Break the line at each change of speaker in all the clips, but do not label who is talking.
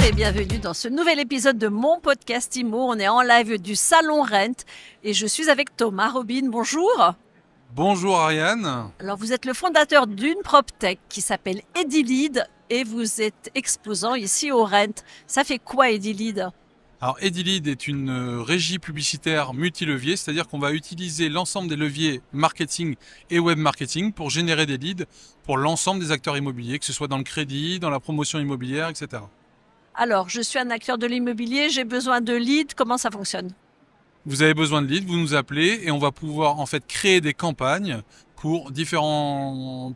et bienvenue dans ce nouvel épisode de mon podcast IMO. On est en live du Salon Rent et je suis avec Thomas Robin. Bonjour.
Bonjour Ariane.
Alors vous êtes le fondateur d'une PropTech qui s'appelle Edilid et vous êtes exposant ici au Rent. Ça fait quoi Edilid ?
Alors Edilid est une régie publicitaire multilevier, c'est-à-dire qu'on va utiliser l'ensemble des leviers marketing et web marketing pour générer des leads pour l'ensemble des acteurs immobiliers, que ce soit dans le crédit, dans la promotion immobilière, etc.
Alors je suis un acteur de l'immobilier, j'ai besoin de leads, comment ça fonctionne ?
Vous avez besoin de leads, vous nous appelez et on va pouvoir en fait créer des campagnes pour différents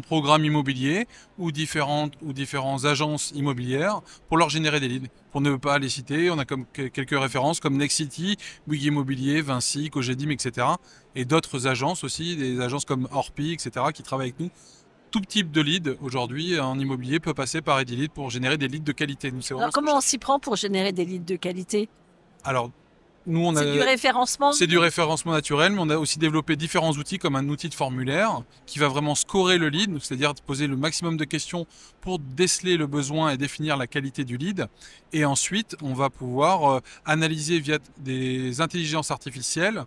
programmes immobiliers ou différentes agences immobilières pour leur générer des leads. Pour ne pas les citer, on a comme quelques références comme Nexity, Bouygues Immobilier, Vinci, Cogedim, etc. Et d'autres agences aussi, des agences comme Orpi, etc. qui travaillent avec nous. Tout type de lead aujourd'hui en immobilier peut passer par Edilid pour générer des leads de qualité. Nous,
Alors comment on s'y prend pour générer des leads de qualité ?
Alors, nous,
C'est du référencement ?
C'est du référencement naturel, mais on a aussi développé différents outils comme un outil de formulaire qui va vraiment scorer le lead, c'est-à-dire poser le maximum de questions pour déceler le besoin et définir la qualité du lead. Et ensuite, on va pouvoir analyser via des intelligences artificielles,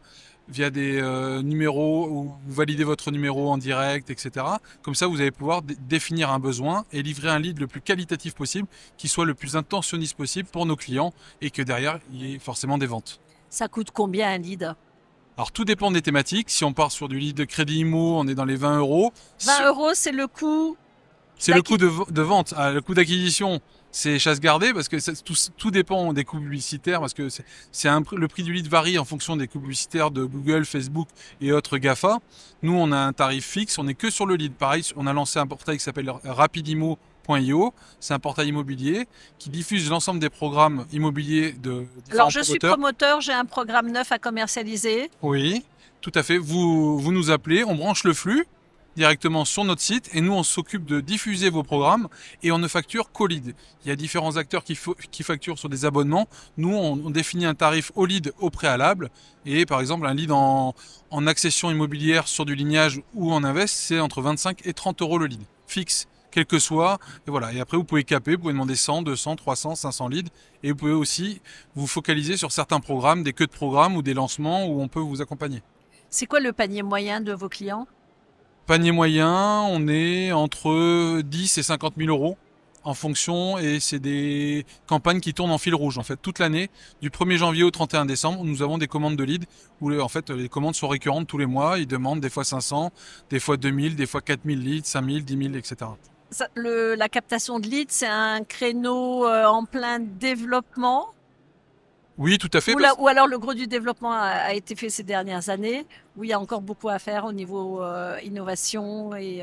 via des numéros, où vous validez votre numéro en direct, etc. Comme ça, vous allez pouvoir définir un besoin et livrer un lead le plus qualitatif possible, qui soit le plus intentionniste possible pour nos clients et que derrière, il y ait forcément des ventes.
Ça coûte combien un lead ?
Alors tout dépend des thématiques. Si on part sur du lead de crédit IMO, on est dans les 20 euros.
20 euros, c'est le coût ?
C'est le coût de vente. Le coût d'acquisition, c'est chasse gardée parce que tout dépend des coûts publicitaires parce que le prix du lead varie en fonction des coûts publicitaires de Google, Facebook et autres GAFA. Nous, on a un tarif fixe, on n'est que sur le lead. Pareil, on a lancé un portail qui s'appelle Rapidimo.io. C'est un portail immobilier qui diffuse l'ensemble des programmes immobiliers de différents promoteurs.
Alors je suis promoteur, j'ai un programme neuf à commercialiser.
Oui, tout à fait. Vous nous appelez, on branche le flux directement sur notre site et nous on s'occupe de diffuser vos programmes et on ne facture qu'au lead. Il y a différents acteurs qui facturent sur des abonnements. Nous on définit un tarif au lead au préalable et par exemple un lead en accession immobilière sur du lignage ou en invest, c'est entre 25 et 30 euros le lead fixe, quel que soit. Et voilà. Et après vous pouvez caper, vous pouvez demander 100, 200, 300, 500 leads et vous pouvez aussi vous focaliser sur certains programmes, des queues de programmes ou des lancements où on peut vous accompagner.
C'est quoi le panier moyen de vos clients ?
Panier moyen, on est entre 10 et 50 000 euros en fonction et c'est des campagnes qui tournent en fil rouge en fait toute l'année. Du 1er janvier au 31 décembre, nous avons des commandes de leads où en fait les commandes sont récurrentes tous les mois. Ils demandent des fois 500, des fois 2000, des fois 4000 leads, 5000, 10 000, etc.
La captation de leads, c'est un créneau en plein développement ?
Oui, tout à fait.
Ou alors le gros du développement a été fait ces dernières années, où il y a encore beaucoup à faire au niveau innovation et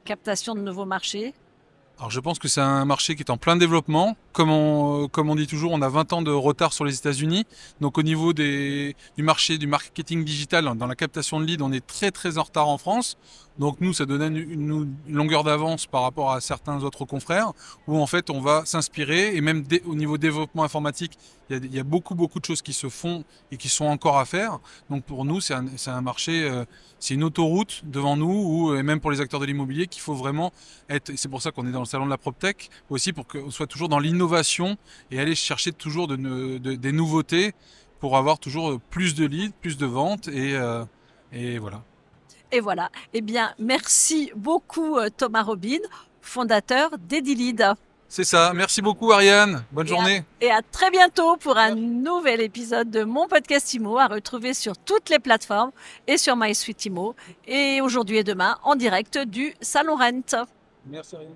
captation de nouveaux marchés.
Alors je pense que c'est un marché qui est en plein développement. Comme on dit toujours, on a 20 ans de retard sur les États-Unis. Donc au niveau du marché du marketing digital, dans la captation de leads, on est très très en retard en France. Donc nous, ça donne une longueur d'avance par rapport à certains autres confrères, où en fait on va s'inspirer, et même au niveau développement informatique, il y a beaucoup de choses qui se font et qui sont encore à faire. Donc pour nous, c'est un marché, c'est une autoroute devant nous, et même pour les acteurs de l'immobilier, qu'il faut vraiment être, et c'est pour ça qu'on est dans le salon de la PropTech, aussi pour qu'on soit toujours dans l'innovation et aller chercher toujours des nouveautés pour avoir toujours plus de leads, plus de ventes, et voilà.
Et voilà. Eh bien, merci beaucoup Thomas Robin, fondateur d'Edilid.
C'est ça. Merci beaucoup Ariane. Bonne journée.
Et à très bientôt pour un nouvel épisode de mon podcast IMO à retrouver sur toutes les plateformes et sur MySuite IMO. Et aujourd'hui et demain en direct du Salon Rent.
Merci Ariane.